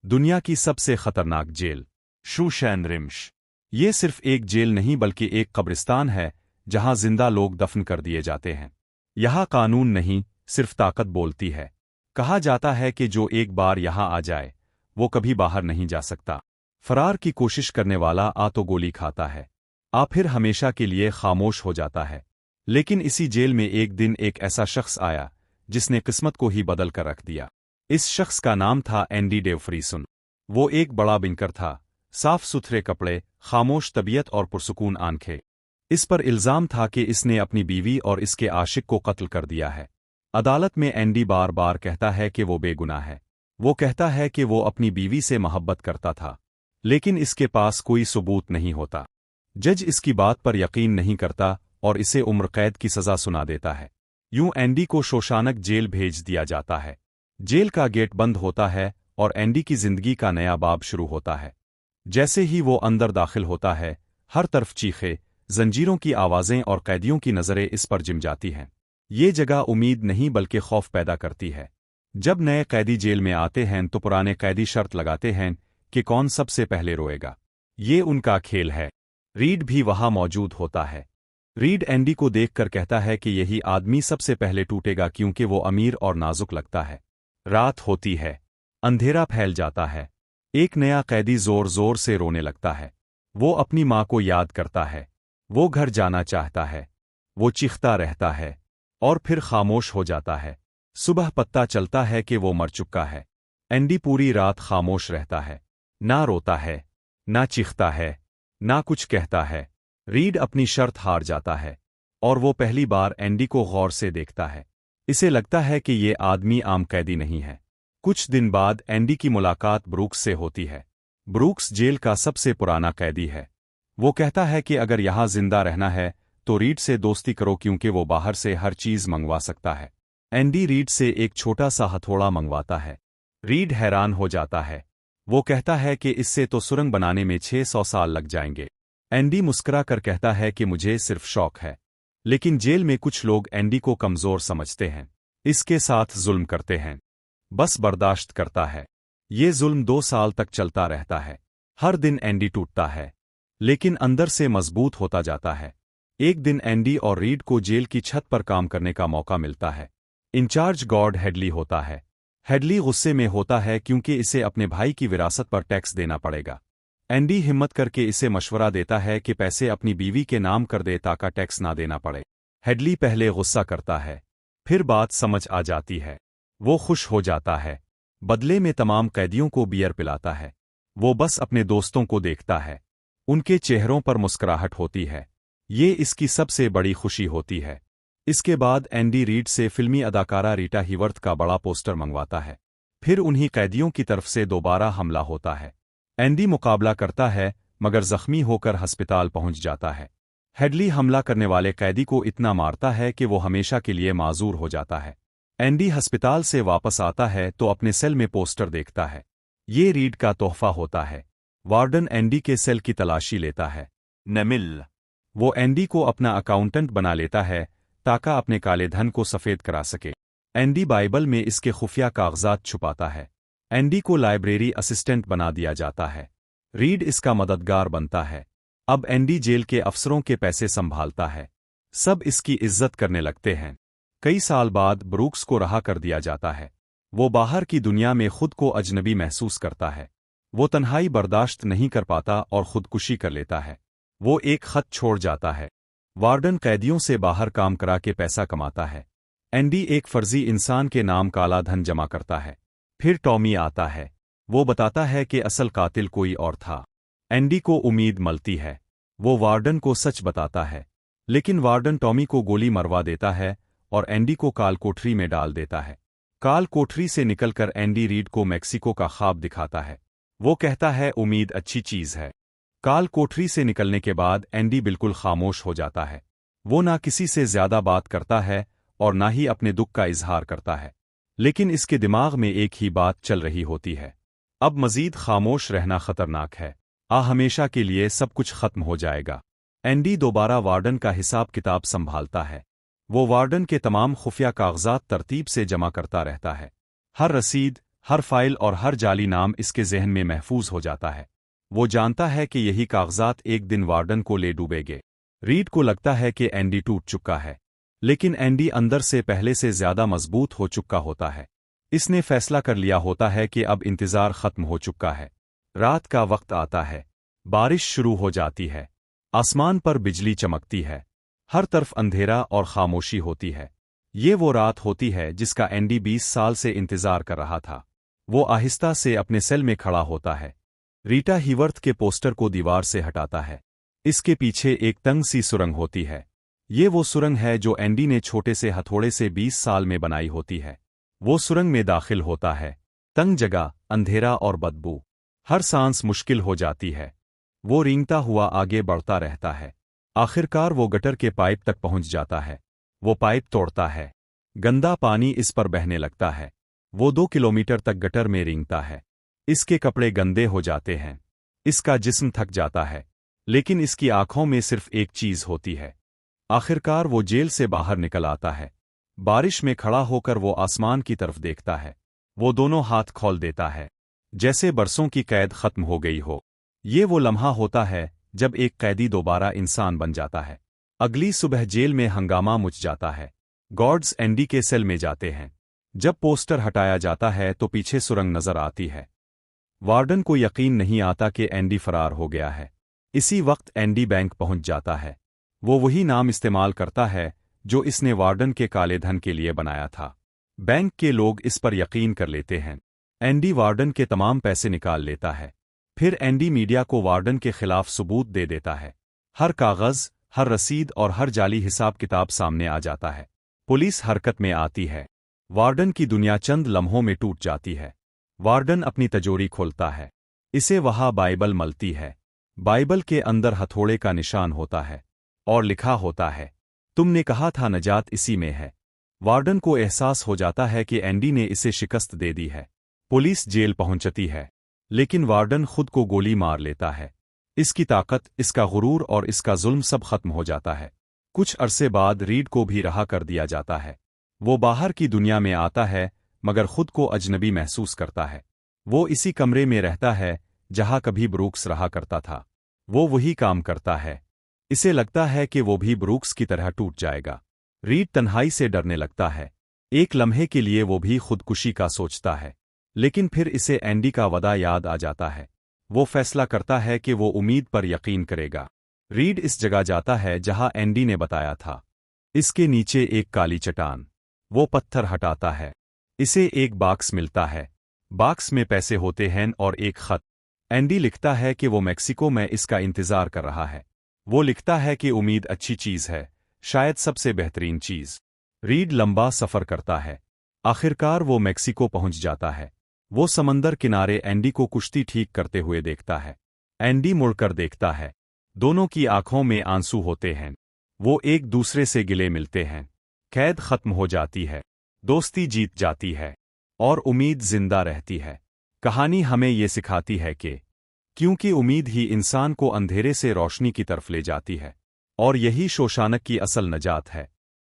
दुनिया की सबसे खतरनाक जेल शोशैनरिम्श। ये सिर्फ एक जेल नहीं बल्कि एक कब्रिस्तान है जहां जिंदा लोग दफन कर दिए जाते हैं। यहां कानून नहीं, सिर्फ ताकत बोलती है। कहा जाता है कि जो एक बार यहां आ जाए वो कभी बाहर नहीं जा सकता। फरार की कोशिश करने वाला आ तो गोली खाता है, आ फिर हमेशा के लिए खामोश हो जाता है। लेकिन इसी जेल में एक दिन एक ऐसा शख्स आया जिसने किस्मत को ही बदल कर रख दिया। इस शख्स का नाम था एंडी डेवफ्रीसन। वो एक बड़ा बिनकर था, साफ सुथरे कपड़े, खामोश तबीयत और पुरसुकून आंखें। इस पर इल्जाम था कि इसने अपनी बीवी और इसके आशिक को कत्ल कर दिया है। अदालत में एंडी बार बार कहता है कि वो बेगुनाह है। वो कहता है कि वो अपनी बीवी से मोहब्बत करता था, लेकिन इसके पास कोई सबूत नहीं होता। जज इसकी बात पर यकीन नहीं करता और इसे उम्र कैद की सजा सुना देता है। यूं एंडी को शोशानक जेल भेज दिया जाता है। जेल का गेट बंद होता है और एंडी की जिंदगी का नया बाब शुरू होता है। जैसे ही वो अंदर दाखिल होता है, हर तरफ चीखे, जंजीरों की आवाजें और कैदियों की नजरें इस पर जिम जाती हैं। ये जगह उम्मीद नहीं बल्कि खौफ पैदा करती है। जब नए कैदी जेल में आते हैं तो पुराने कैदी शर्त लगाते हैं कि कौन सबसे पहले रोएगा। ये उनका खेल है। रीड भी वहां मौजूद होता है। रीड एंडी को देखकर कहता है कि यही आदमी सबसे पहले टूटेगा क्योंकि वो अमीर और नाजुक लगता है। रात होती है, अंधेरा फैल जाता है। एक नया कैदी जोर जोर से रोने लगता है। वो अपनी माँ को याद करता है। वो घर जाना चाहता है। वो चीखता रहता है और फिर खामोश हो जाता है। सुबह पता चलता है कि वो मर चुका है। एंडी पूरी रात खामोश रहता है, ना रोता है, ना चीखता है, ना कुछ कहता है। रीड अपनी शर्त हार जाता है और वो पहली बार एंडी को गौर से देखता है। इसे लगता है कि ये आदमी आम कैदी नहीं है। कुछ दिन बाद एंडी की मुलाकात ब्रूक्स से होती है। ब्रूक्स जेल का सबसे पुराना कैदी है। वो कहता है कि अगर यहां जिंदा रहना है तो रीड से दोस्ती करो क्योंकि वो बाहर से हर चीज मंगवा सकता है। एंडी रीड से एक छोटा सा हथौड़ा मंगवाता है। रीड हैरान हो जाता है। वो कहता है कि इससे तो सुरंग बनाने में 600 साल लग जाएंगे। एंडी मुस्कुरा कर कहता है कि मुझे सिर्फ शौक है। लेकिन जेल में कुछ लोग एंडी को कमजोर समझते हैं, इसके साथ जुल्म करते हैं। बस बर्दाश्त करता है। ये जुल्म 2 साल तक चलता रहता है। हर दिन एंडी टूटता है, लेकिन अंदर से मजबूत होता जाता है। एक दिन एंडी और रीड को जेल की छत पर काम करने का मौका मिलता है। इंचार्ज गॉर्ड हेडली होता है। हेडली गुस्से में होता है क्योंकि इसे अपने भाई की विरासत पर टैक्स देना पड़ेगा। एंडी हिम्मत करके इसे मशवरा देता है कि पैसे अपनी बीवी के नाम कर दे ताकि टैक्स ना देना पड़े। हेडली पहले गुस्सा करता है, फिर बात समझ आ जाती है। वो खुश हो जाता है। बदले में तमाम कैदियों को बियर पिलाता है। वो बस अपने दोस्तों को देखता है। उनके चेहरों पर मुस्कुराहट होती है। ये इसकी सबसे बड़ी खुशी होती है। इसके बाद एंडी रीड से फिल्मी अदाकारा रीटा हीवर्थ का बड़ा पोस्टर मंगवाता है। फिर उन्हीं कैदियों की तरफ से दोबारा हमला होता है। एंडी मुकाबला करता है मगर जख्मी होकर अस्पताल पहुंच जाता है। हेडली हमला करने वाले कैदी को इतना मारता है कि वो हमेशा के लिए माजूर हो जाता है। एंडी अस्पताल से वापस आता है तो अपने सेल में पोस्टर देखता है। ये रीड का तोहफा होता है। वार्डन एंडी के सेल की तलाशी लेता है। नमिल वो एंडी को अपना अकाउंटेंट बना लेता है ताकि अपने काले धन को सफेद करा सके। एंडी बाइबल में इसके खुफिया कागजात छुपाता है। एंडी को लाइब्रेरी असिस्टेंट बना दिया जाता है। रीड इसका मददगार बनता है। अब एंडी जेल के अफसरों के पैसे संभालता है। सब इसकी इज्जत करने लगते हैं। कई साल बाद ब्रूक्स को रहा कर दिया जाता है। वो बाहर की दुनिया में खुद को अजनबी महसूस करता है। वो तन्हाई बर्दाश्त नहीं कर पाता और खुदकुशी कर लेता है। वो एक खत छोड़ जाता है। वार्डन कैदियों से बाहर काम करा के पैसा कमाता है। एंडी एक फर्जी इंसान के नाम काला धन जमा करता है। फिर टॉमी आता है। वो बताता है कि असल कातिल कोई और था। एंडी को उम्मीद मिलती है। वो वार्डन को सच बताता है, लेकिन वार्डन टॉमी को गोली मरवा देता है और एंडी को काल कोठरी में डाल देता है। काल कोठरी से निकलकर एंडी रीड को मैक्सिको का ख्वाब दिखाता है। वो कहता है उम्मीद अच्छी चीज है। काल कोठरी से निकलने के बाद एंडी बिल्कुल खामोश हो जाता है। वो ना किसी से ज्यादा बात करता है और ना ही अपने दुख का इजहार करता है। लेकिन इसके दिमाग में एक ही बात चल रही होती है, अब मजीद खामोश रहना खतरनाक है। हमेशा के लिए सब कुछ खत्म हो जाएगा। एंडी दोबारा वार्डन का हिसाब किताब संभालता है। वो वार्डन के तमाम खुफिया कागजात तरतीब से जमा करता रहता है। हर रसीद, ہر فائل اور ہر جعلی نام اس کے ذہن میں محفوظ ہو جاتا ہے۔ وہ جانتا ہے کہ یہی کاغذات ایک دن وارڈن کو لے ڈوبے گے۔ ریڈ کو لگتا ہے کہ اینڈی ٹوٹ چکا ہے، لیکن اینڈی اندر سے پہلے سے زیادہ مضبوط ہو چکا ہوتا ہے۔ اس نے فیصلہ کر لیا ہوتا ہے کہ اب انتظار ختم ہو چکا ہے۔ رات کا وقت آتا ہے، بارش شروع ہو جاتی ہے، آسمان پر بجلی چمکتی ہے، ہر طرف اندھیرا اور خاموشی ہوتی ہے۔ یہ وہ رات ہوتی ہے جس کا اینڈی 20 سال سے انتظار کر رہا تھا۔ وہ آہستہ سے اپنے سیل میں کھڑا ہوتا ہے، ریٹا ہیورتھ کے پوسٹر کو دیوار سے ہٹاتا ہے۔ اس کے پیچھے ایک تنگ سی سرنگ ہوتی ہے۔ یہ وہ سرنگ ہے جو اینڈی نے چھوٹے سے ہتھوڑے سے 20 سال میں بنائی ہوتی ہے۔ وہ سرنگ میں داخل ہوتا ہے، تنگ جگہ، اندھیرا اور بدبو، ہر سانس مشکل ہو جاتی ہے۔ وہ رینگتا ہوا آگے بڑھتا رہتا ہے۔ آخرکار وہ گٹر کے پائپ تک پہنچ جاتا ہے۔ وہ پائپ توڑتا ہے، گندا پانی اس پر بہنے لگتا ہے۔ وہ 2 کلومیٹر تک گٹر میں رینگتا ہے۔ اس کے کپڑے گندے ہو جاتے ہیں، اس کا جسم تھک جاتا ہے، لیکن اس کی آنکھوں میں صرف ایک چیز ہوتی ہے۔ آخرکار وہ جیل سے باہر نکل آتا ہے۔ بارش میں کھڑا ہو کر وہ آسمان کی طرف دیکھتا ہے۔ وہ دونوں ہاتھ کھول دیتا ہے، جیسے برسوں کی قید ختم ہو گئی ہو۔ یہ وہ لمحہ ہوتا ہے جب ایک قیدی دوبارہ انسان بن جاتا ہے۔ اگلی صبح جیل میں ہنگامہ مچ جاتا ہے۔ گارڈز اینڈی کے سیل میں جاتے ہیں۔ جب پوسٹر ہٹایا جاتا ہے تو پیچھے سرنگ نظر آتی ہے۔ وارڈن کو یقین نہیں آتا کہ اینڈی فرار ہو گیا ہے۔ اسی وقت اینڈی بینک پہنچ جاتا ہے۔ وہ وہی نام استعمال کرتا ہے جو اس نے وارڈن کے کالے دھن کے لیے بنایا تھا۔ بینک کے لوگ اس پر یقین کر لیتے ہیں۔ اینڈی وارڈن کے تمام پیسے نکال لیتا ہے۔ پھر اینڈی میڈیا کو وارڈن کے خلاف ثبوت دے دیتا ہے۔ ہر کاغذ، ہر رسید اور ہر جعلی حساب کتاب سامنے آ جاتا ہے۔ پولیس حرکت میں آتی ہے۔ وارڈن کی دنیا چند لمحوں میں ٹوٹ جاتی ہے۔ وارڈن اپنی تجوری کھولتا ہے۔ اسے وہاں بائبل ملتی ہے۔ بائبل کے اندر ہتھوڑے کا نشان ہوتا ہے اور لکھا ہوتا ہے، تم نے کہا تھا نجات اسی میں ہے۔ وارڈن کو احساس ہو جاتا ہے کہ اینڈی نے اسے شکست دے دی ہے۔ پولیس جیل پہنچتی ہے، لیکن وارڈن خود کو گولی مار لیتا ہے۔ اس کی طاقت، اس کا غرور اور اس کا ظلم سب ختم ہو جاتا ہے۔ کچھ عرصے بعد ریڈ کو بھی رہا کر دیا جاتا ہے۔ وہ باہر کی دنیا میں آتا ہے مگر خود کو اجنبی محسوس کرتا ہے۔ وہ اسی کمرے میں رہتا ہے جہاں کبھی بروکس رہا کرتا تھا۔ وہ وہی کام کرتا ہے۔ اسے لگتا ہے کہ وہ بھی بروکس کی طرح ٹوٹ جائے گا۔ ریڈ تنہائی سے ڈرنے لگتا ہے۔ ایک لمحے کے لیے وہ بھی خودکشی کا سوچتا ہے، لیکن پھر اسے اینڈی کا وعدہ یاد آ جاتا ہے۔ وہ فیصلہ کرتا ہے کہ وہ امید پر یقین کرے گا۔ ریڈ اس جگہ جاتا ہے جہاں اینڈی نے بتایا تھا۔ اس کے نیچے ایک کالی چٹان۔ وہ پتھر ہٹاتا ہے۔ اسے ایک باکس ملتا ہے۔ باکس میں پیسے ہوتے ہیں اور ایک خط۔ اینڈی لکھتا ہے کہ وہ میکسیکو میں اس کا انتظار کر رہا ہے۔ وہ لکھتا ہے کہ امید اچھی چیز ہے، شاید سب سے بہترین چیز۔ ریڈ لمبا سفر کرتا ہے۔ آخرکار وہ میکسیکو پہنچ جاتا ہے۔ وہ سمندر کنارے اینڈی کو کشتی ٹھیک کرتے ہوئے دیکھتا ہے۔ اینڈی مڑ کر دیکھتا ہے۔ دونوں کی آنکھوں میں آنسو ہوتے ہیں۔ وہ ایک دوسرے سے گلے ملتے ہیں۔ قید ختم ہو جاتی ہے، دوستی جیت جاتی ہے، اور امید زندہ رہتی ہے۔ کہانی ہمیں یہ سکھاتی ہے کہ کیونکہ امید ہی انسان کو اندھیرے سے روشنی کی طرف لے جاتی ہے، اور یہی شوشانک کی اصل نجات ہے۔